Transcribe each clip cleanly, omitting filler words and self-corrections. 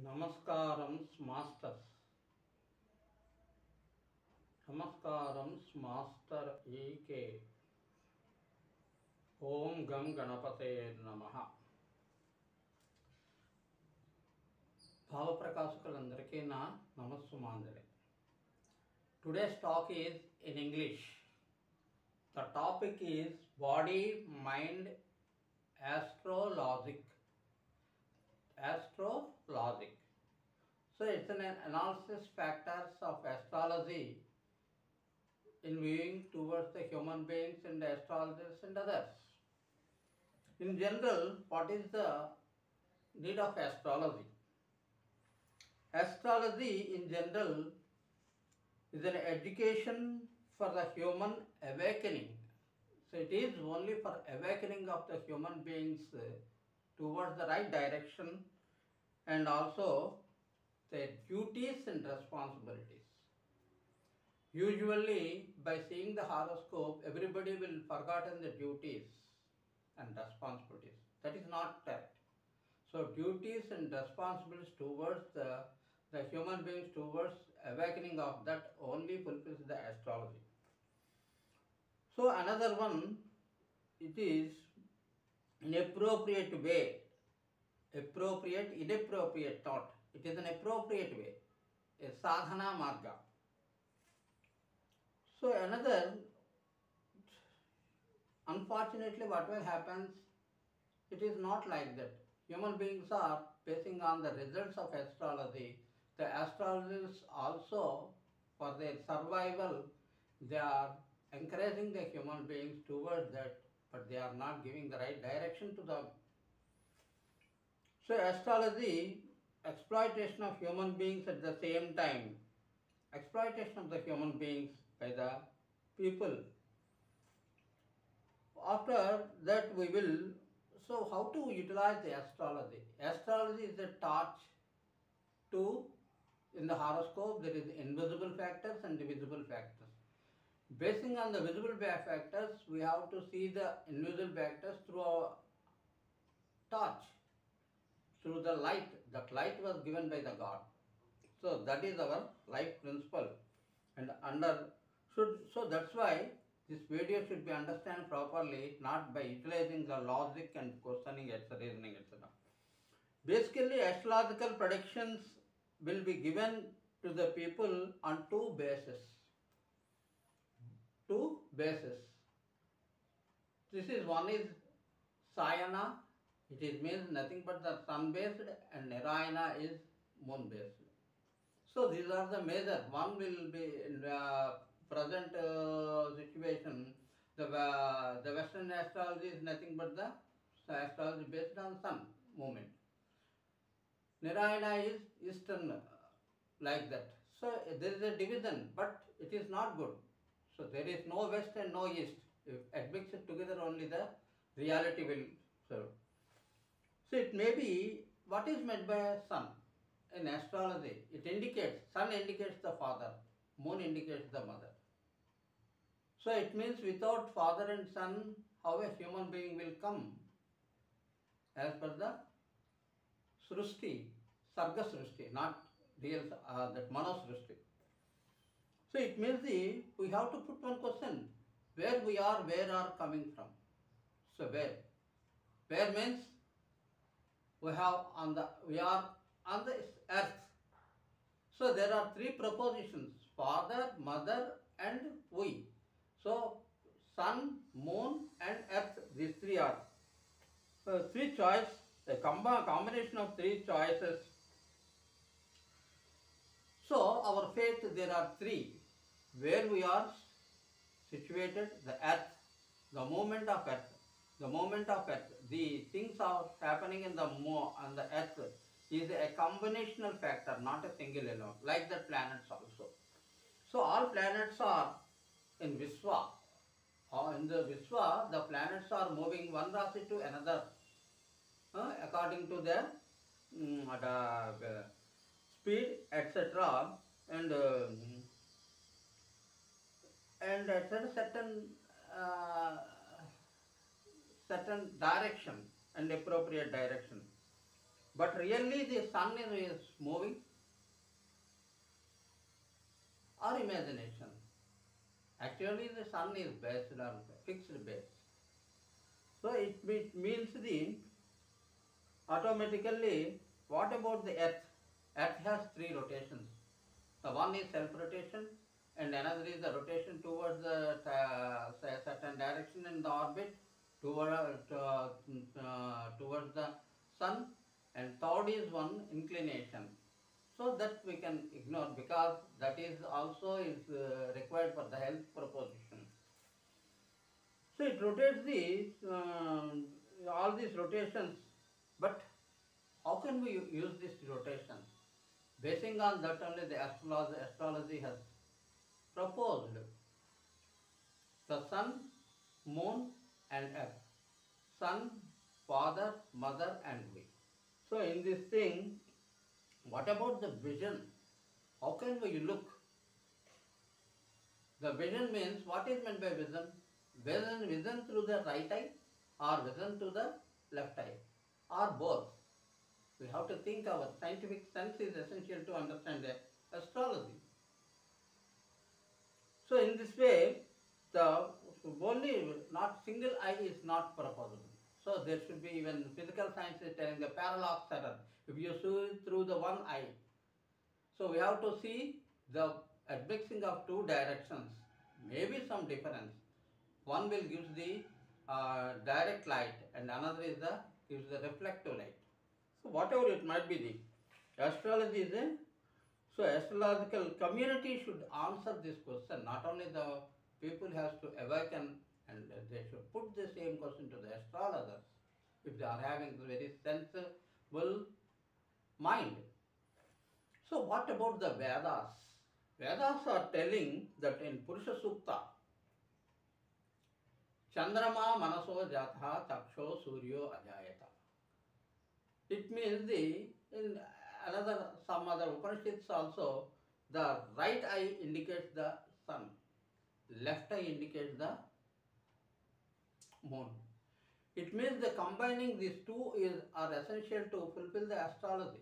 Namaskaram Masters. Namaskaram Master E.K. Om Gam Ganapate Namaha. భావప్రకాశకులందరికీ నా నమస్సుమాంజలి. Today's talk is in English. The topic is body, mind, astrologic. Astrologic. So it's an analysis factors of astrology in viewing towards the human beings and astrologers and others. In general, what is the need of astrology? Astrology in general is an education for the human awakening. So it is only for awakening of the human beings towards the right direction and also their duties and responsibilities. Usually by seeing the horoscope, everybody will forgotten the duties and responsibilities. That is not correct. So duties and responsibilities towards the human beings towards awakening of that only fulfills the astrology. So another one, it is an appropriate way, appropriate, inappropriate thought. It is an appropriate way, a sadhana marga. So another, unfortunately what will happen, it is not like that. Human beings are basing on the results of astrology. The astrologers also, for their survival, they are encouraging the human beings towards that, but they are not giving the right direction to them. So astrology, exploitation of human beings at the same time, exploitation of the human beings by the people. After that we will, so how to utilize the astrology? Astrology is a torch to, in the horoscope there is invisible factors and visible factors. Basing on the visible factors, we have to see the invisible factors through our torch, through the light. That light was given by the God. So that is our life principle. And so that's why this video should be understood properly, not by utilizing the logic and questioning, etc., reasoning, etc. Basically, astrological predictions will be given to the people on two bases. This is one is Sayana, it is means nothing but the sun based, and Narayana is moon based. So these are the major. One will be in present situation. The Western astrology is nothing but the astrology based on sun movement. Narayana is Eastern, like that. So there is a division, but it is not good. So there is no West and no East. If admixed together, only the reality will serve. So it may be, what is meant by sun in astrology? It indicates, sun indicates the father, moon indicates the mother. So it means without father and son, how a human being will come? As per the Srushti, Sarga Srushti, not real, that Mano Srushti. So it means we have to put one question: where we are coming from? So where means we are on the earth. So there are three propositions: father, mother, and we. So sun, moon, and earth. These three are three choices. A combination of three choices. So our faith, there are three. Where we are situated, the earth, the movement of earth, the things are happening in on the earth is a combinational factor, not a single alone, like the planets also. So all planets are in Vishwa. In the Vishwa, the planets are moving one Rasi to another according to their speed, etc. And at a certain direction and appropriate direction. But really the sun is moving or imagination. Actually the sun is based on fixed base. So it means the automatically, what about the earth? Earth has three rotations. The one is self-rotation and another is the rotation towards the certain direction in the orbit towards the sun, and third is one inclination. So that we can ignore because that is also is required for the health proposition. So it rotates all these rotations, but how can we use this rotation? Basing on that only the astrology has proposed the sun, moon and earth. Sun, father, mother and we. So in this thing, what about the vision? How can we look? The vision means, what is meant by vision? Vision through the right eye or vision to the left eye or both. We have to think our scientific sense is essential to understand the astrology. So in this way, the only not single eye is not proposable. So there should be, even physical science is telling the parallax error. If you see through the one eye, so we have to see the admixing of two directions. Maybe some difference. One will gives the direct light and another is the gives the reflective light. So whatever it might be, the astrology is a, so astrological community should answer this question. Not only the people has to awaken, and they should put the same question to the astrologers if they are having the very sensible mind. So what about the Vedas? Vedas are telling that in Purusha Sukta, Chandrama manaso jatha chaksho suryo ajayata. It means in some other Upanishads also, the right eye indicates the sun, left eye indicates the moon. It means the combining these two are essential to fulfill the astrology.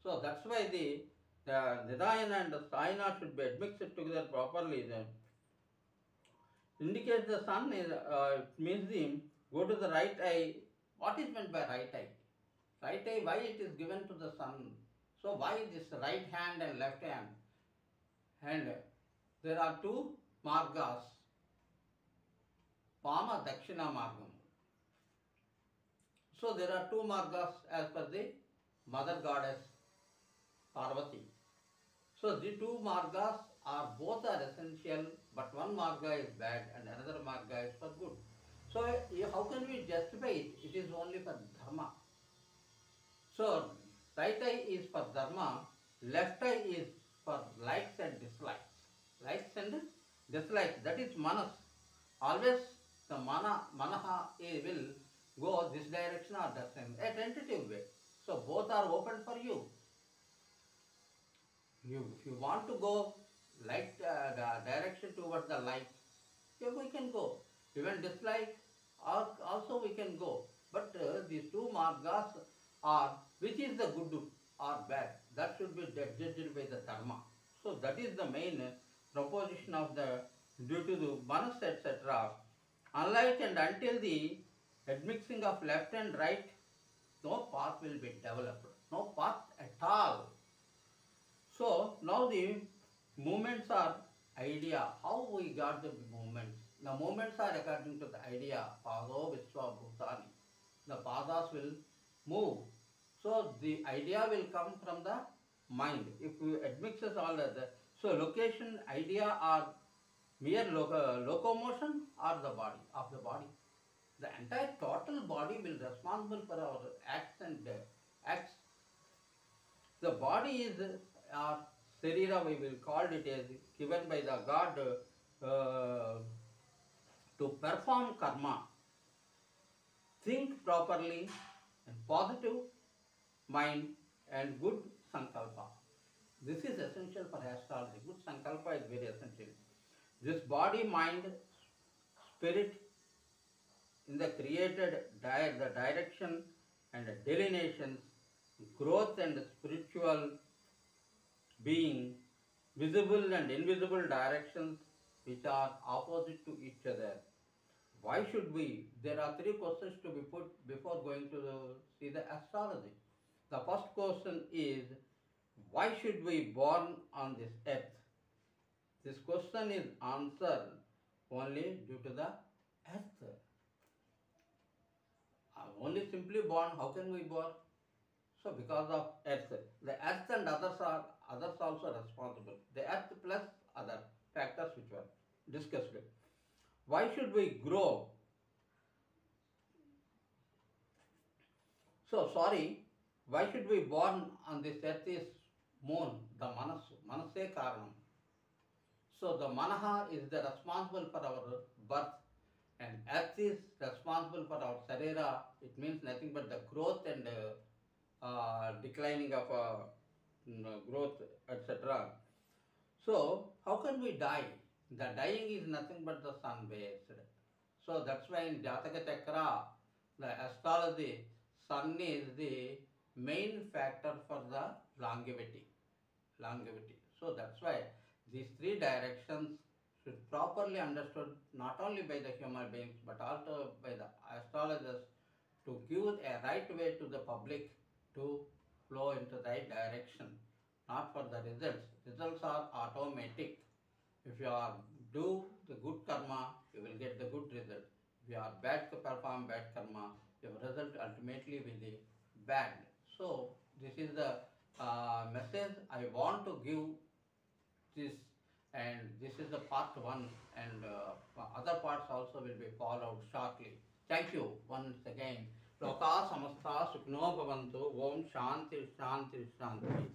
So that's why the Nidayana and the Sayana should be mixed together properly. Then indicates the sun is means the go to the right eye. What is meant by right eye? Right eye, why it is given to the sun? So why this right hand and left hand? And there are two margas, Vama Dakshina Margam. So there are two margas as per the mother goddess Parvati. So the two margas are both are essential, but one marga is bad and another marga is for good. So how can we justify it? It is only for dharma. So right eye is for dharma, left eye is for likes and dislikes. Likes and dislikes, that is manas. Always the manaha will go this direction or that direction, a tentative way. So both are open for you. If you want to go like the direction towards the light, yeah, we can go. Even dislike, also we can go. But these two margas are, which is the good or bad, that should be judged by the dharma. So that is the main proposition of the, due to the manas etc. Unlike and until the admixing of left and right, no path will be developed, no path at all. So now the movements are idea. How we got the movements? The movements are according to the idea, Pado Vishwa Bhutani. The padas will move. So the idea will come from the mind. If we admixes all that, so location, idea are mere locomotion or the body of the body. The entire total body will responsible for our acts and acts. The body is our Sarira, we will call it as given by the God to perform karma. Think properly and positive mind and good sankalpa. This is essential for astrology. Good sankalpa is very essential. This body, mind, spirit in the created the direction and delineations growth and spiritual being, visible and invisible directions which are opposite to each other. Why should we? There are three questions to be put before going to see the astrology. The first question is, why should we born on this earth? This question is answered only due to the earth. Only simply born, how can we born? So because of earth. The earth and others are others also responsible. The earth plus other factors which were discussed. Why should we grow? So sorry, why should we born on this earth is moon, the manase karanam. So the manaha is the responsible for our birth and earth is responsible for our sarira. It means nothing but the growth and declining of growth, etc. So how can we die? The dying is nothing but the sun based. So that's why in Jataka Chakra, the astrology, sun is the main factor for the longevity. Longevity. So that's why these three directions should properly understood not only by the human beings but also by the astrologers to give a right way to the public to flow into the right direction, not for the results. Results are automatic. If you are do the good karma, you will get the good result. If you are bad to perform bad karma, your result ultimately will be bad. So this is the message I want to give this, and this is the part one, and other parts also will be followed shortly. Thank you once again. Loka samastha sukno bhavantu. Om shanti shanti shanti.